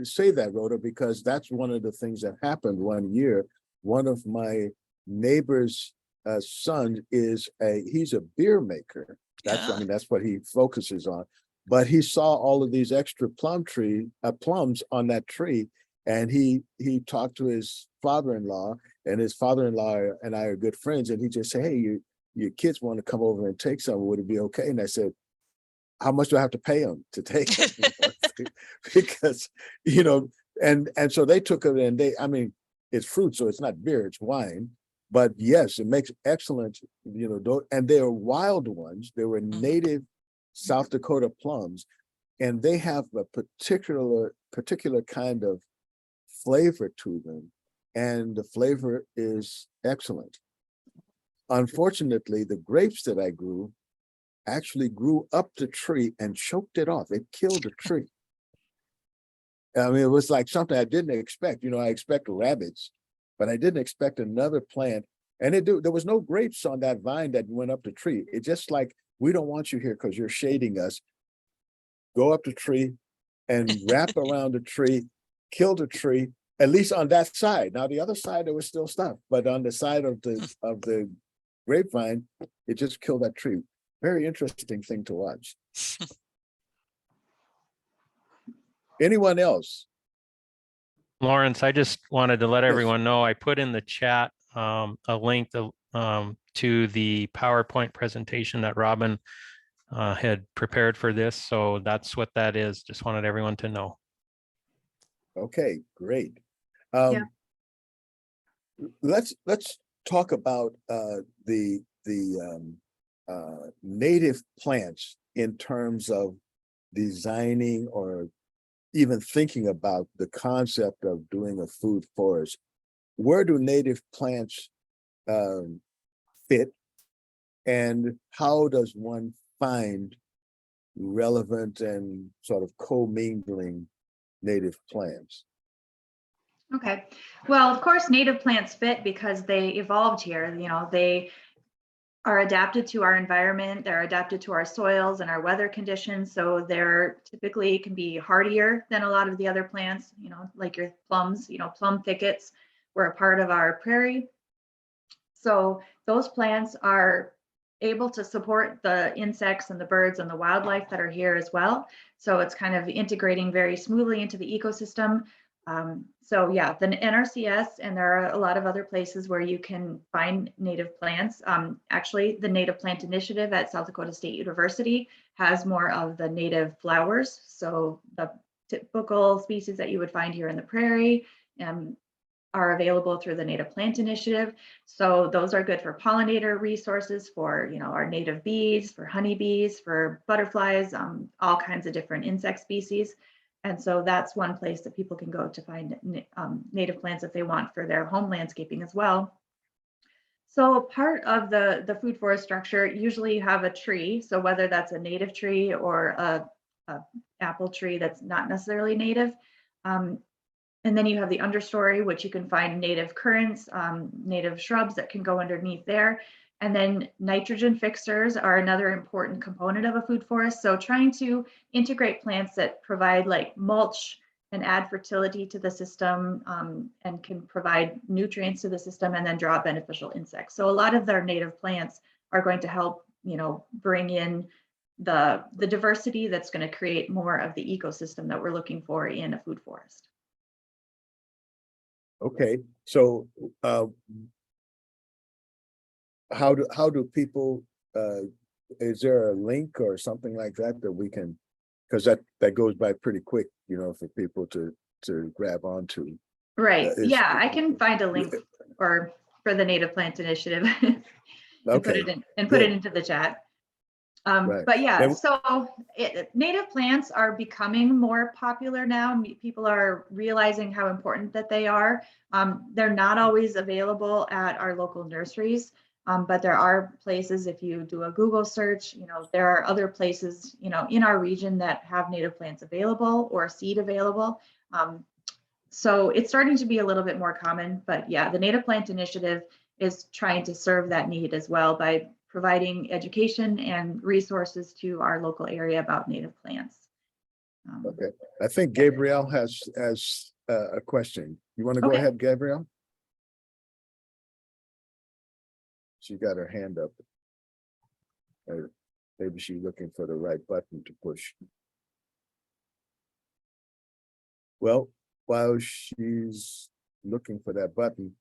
Speaker 1: say that, Rhoda, because that's one of the things that happened one year. One of my neighbor's son he's a beer maker. That's I mean, that's what he focuses on. But he saw all of these extra plums on that tree, and he talked to his father-in-law, and his father-in-law and I are good friends, and he just said, hey, your kids want to come over and take some, would it be okay? And I said, how much do I have to pay them to take them? Because, you know, and so they took it, and I mean, it's fruit, so it's not beer, it's wine. But yes, it makes excellent, you know, and they are wild ones. They were native South Dakota plums, and they have a particular kind of flavor to them and the flavor is excellent. Unfortunately, the grapes that I grew actually grew up the tree and choked it off. It killed the tree. I mean, it was like something I didn't expect. You know, I expect rabbits, but I didn't expect another plant. And there was no grapes on that vine that went up the tree. It just like, we don't want you here because you're shading us. Go up the tree and wrap around the tree, kill the tree, at least on that side. Now, the other side, there was still stuff, but on the side of the grapevine, it just killed that tree. Very interesting thing to watch. Anyone else?
Speaker 5: Lawrence, I just wanted to let
Speaker 1: Yes.
Speaker 5: everyone know, I put in the chat a link to the PowerPoint presentation that Robin had prepared for this. So that's what that is. Just wanted everyone to know.
Speaker 1: Okay, great.
Speaker 2: Yeah.
Speaker 1: Let's talk about the native plants in terms of designing or even thinking about the concept of doing a food forest. Where do native plants fit, and how does one find relevant and sort of co-mingling native plants?
Speaker 2: Okay, well, of course, native plants fit because they evolved here. You know, they are adapted to our environment, they're adapted to our soils and our weather conditions. So they're typically can be hardier than a lot of the other plants, you know, like your plums, you know, plum thickets were a part of our prairie. So those plants are able to support the insects and the birds and the wildlife that are here as well. So it's kind of integrating very smoothly into the ecosystem. So yeah, the NRCS, and there are a lot of other places where you can find native plants. Actually, the Native Plant Initiative at South Dakota State University has more of the native flowers. So the typical species that you would find here in the prairie are available through the Native Plant Initiative. So those are good for pollinator resources for, you know, our native bees, for honeybees, for butterflies, all kinds of different insect species. And so that's one place that people can go to find native plants if they want for their home landscaping as well. So part of the food forest structure, usually you have a tree. So whether that's a native tree or a apple tree that's not necessarily native. And then you have the understory, which you can find native currants, native shrubs that can go underneath there. And then nitrogen fixers are another important component of a food forest. So trying to integrate plants that provide like mulch and add fertility to the system and can provide nutrients to the system and then draw beneficial insects. So a lot of their native plants are going to help, you know, bring in the diversity that's going to create more of the ecosystem that we're looking for in a food forest.
Speaker 1: Okay, so how do people, is there a link or something like that that we can, because that goes by pretty quick, you know, for people to grab onto.
Speaker 2: Right, yeah, I can find a link or for the Native Plant Initiative and
Speaker 1: Okay,
Speaker 2: put it into the chat.
Speaker 1: Right.
Speaker 2: But yeah,
Speaker 1: And-
Speaker 2: so native plants are becoming more popular now. People are realizing how important that they are. They're not always available at our local nurseries, but there are places, if you do a Google search, you know, there are other places, you know, in our region that have native plants available or seed available. So it's starting to be a little bit more common, but yeah, the Native Plant Initiative is trying to serve that need as well by providing education and resources to our local area about native plants.
Speaker 1: Okay, I think Gabrielle has a question. You want to go
Speaker 2: Okay.
Speaker 1: ahead, Gabrielle? She got her hand up. Maybe she's looking for the right button to push. Well, while she's looking for that button,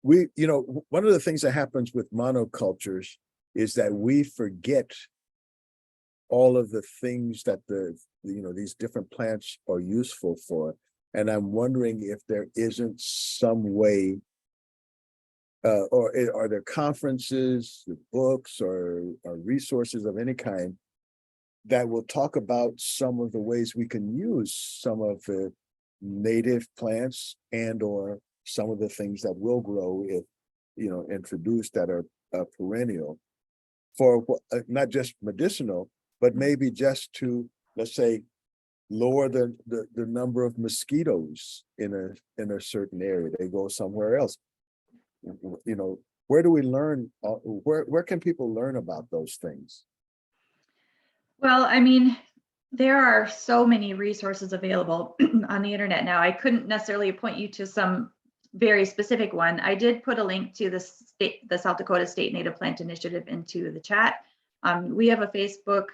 Speaker 1: you know, one of the things that happens with monocultures is that we forget all of the things that you know, these different plants are useful for. And I'm wondering if there isn't some way, or are there conferences, books, or resources of any kind that will talk about some of the ways we can use some of the native plants and or some of the things that will grow if, introduced that are perennial for not just medicinal, but maybe just to, let's say, lower the number of mosquitoes in a certain area. They go somewhere else. Where do we learn? Where can people learn about those things?
Speaker 2: Well, I mean, there are so many resources available on the internet now. I couldn't necessarily point you to some very specific one. I did put a link to the South Dakota State Native Plant Initiative into the chat. We have a Facebook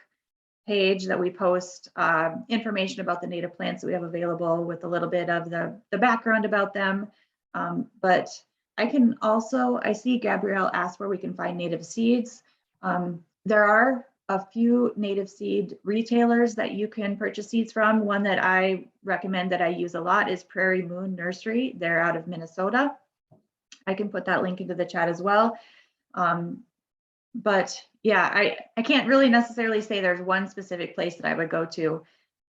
Speaker 2: page that we post information about the native plants that we have available with a little bit of the background about them. But I see Gabrielle asked where we can find native seeds. There are a few native seed retailers that you can purchase seeds from. One that I recommend that I use a lot is Prairie Moon Nursery. They're out of Minnesota. I can put that link into the chat as well. But yeah, I can't really necessarily say there's one specific place that I would go to.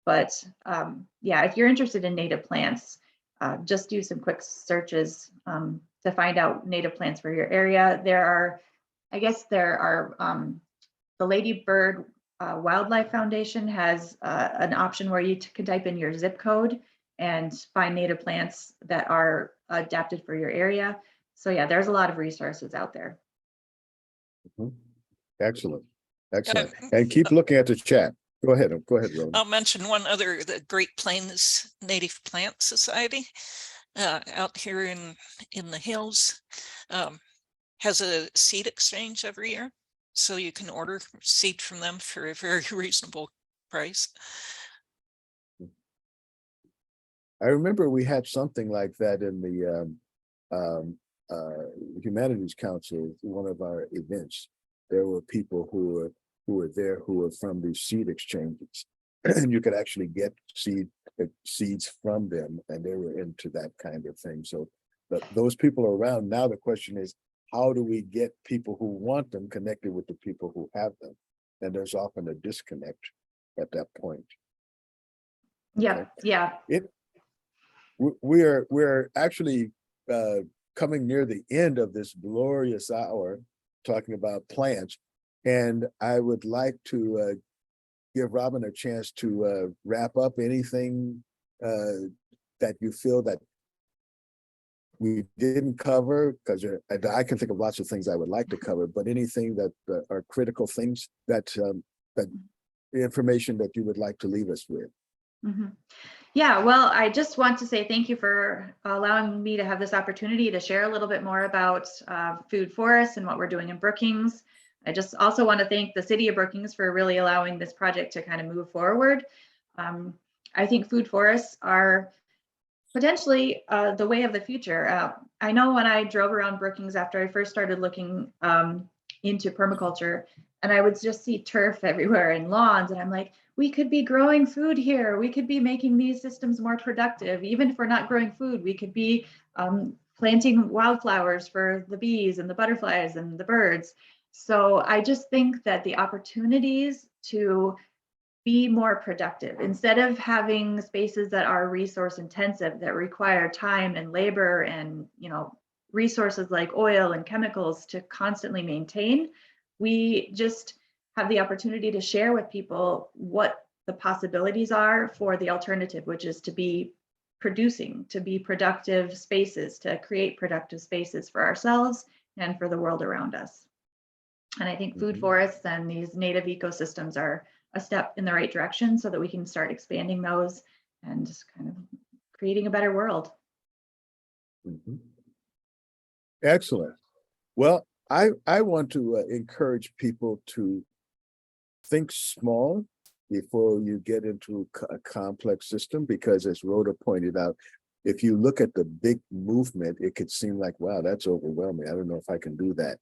Speaker 2: But yeah, if you're interested in native plants, just do some quick searches to find out native plants for your area. There are the Lady Bird Wildlife Foundation has an option where you can type in your zip code and find native plants that are adapted for your area. So yeah, there's a lot of resources out there.
Speaker 1: Excellent. And keep looking at the chat. Go ahead, Rhoda.
Speaker 3: I'll mention one other, the Great Plains Native Plant Society out here in the hills has a seed exchange every year. So you can order seed from them for a very reasonable price.
Speaker 1: I remember we had something like that in the Humanities Council, one of our events. There were people who were there who were from these seed exchanges, and you could actually get seeds from them, and they were into that kind of thing. So those people are around. Now the question is, how do we get people who want them connected with the people who have them? And there's often a disconnect at that point.
Speaker 2: Yeah, yeah.
Speaker 1: We're actually coming near the end of this glorious hour talking about plants, and I would like to give Robin a chance to wrap up anything that you feel that we didn't cover, because I can think of lots of things I would like to cover, but anything that are critical things that information that you would like to leave us with.
Speaker 2: Mm-hmm. Yeah, well, I just want to say thank you for allowing me to have this opportunity to share a little bit more about food forests and what we're doing in Brookings. I just also want to thank the city of Brookings for really allowing this project to kind of move forward. I think food forests are potentially the way of the future. I know when I drove around Brookings after I first started looking into permaculture, and I would just see turf everywhere and lawns, and I'm like, we could be growing food here. We could be making these systems more productive. Even if we're not growing food, we could be planting wildflowers for the bees and the butterflies and the birds. So I just think that the opportunities to be more productive, instead of having spaces that are resource intensive, that require time and labor and resources like oil and chemicals to constantly maintain, we just have the opportunity to share with people what the possibilities are for the alternative, which is to be producing, to be productive spaces, to create productive spaces for ourselves and for the world around us. And I think food forests and these native ecosystems are a step in the right direction so that we can start expanding those and just kind of creating a better world.
Speaker 1: Excellent. Well, I want to encourage people to think small before you get into a complex system, because as Rhoda pointed out, if you look at the big movement, it could seem like, wow, that's overwhelming. I don't know if I can do that.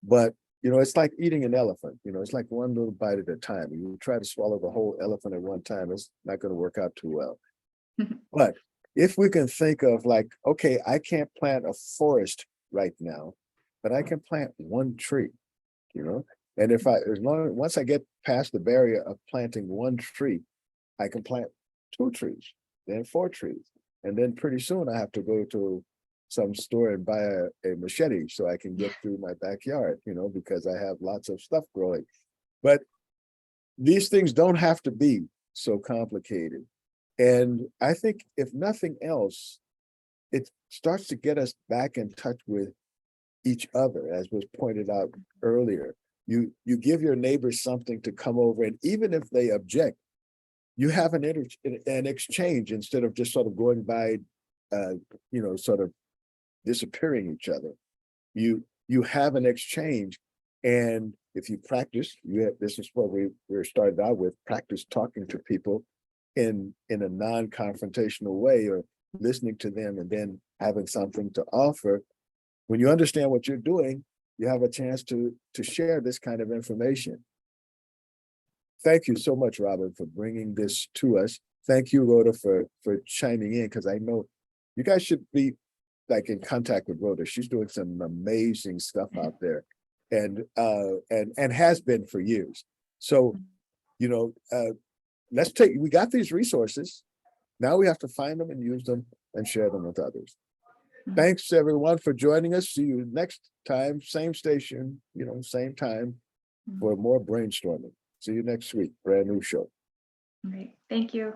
Speaker 1: But it's like eating an elephant. It's like one little bite at a time. You try to swallow the whole elephant at one time, it's not going to work out too well. But if we can think of like, okay, I can't plant a forest right now, but I can plant one tree, and once I get past the barrier of planting one tree, I can plant 2 trees, then 4 trees, And then pretty soon I have to go to some store and buy a machete so I can get through my backyard, because I have lots of stuff growing. But these things don't have to be so complicated. And I think if nothing else, it starts to get us back in touch with each other, as was pointed out earlier. You give your neighbors something to come over, and even if they object, you have an exchange instead of just sort of going by, sort of disappearing each other. You have an exchange, and if you practice, this is what we're started out with: practice talking to people in a non-confrontational way, or listening to them and then having something to offer. When you understand what you're doing, you have a chance to share this kind of information. Thank you so much, Robin, for bringing this to us. Thank you, Rhoda, for chiming in, because I know you guys should be like in contact with Rhoda. She's doing some amazing stuff out there, and has been for years. So, we got these resources. Now we have to find them and use them and share them with others. Thanks everyone for joining us. See you next time, same station, same time, for more brainstorming. See you next week, brand new show.
Speaker 2: All right, thank you.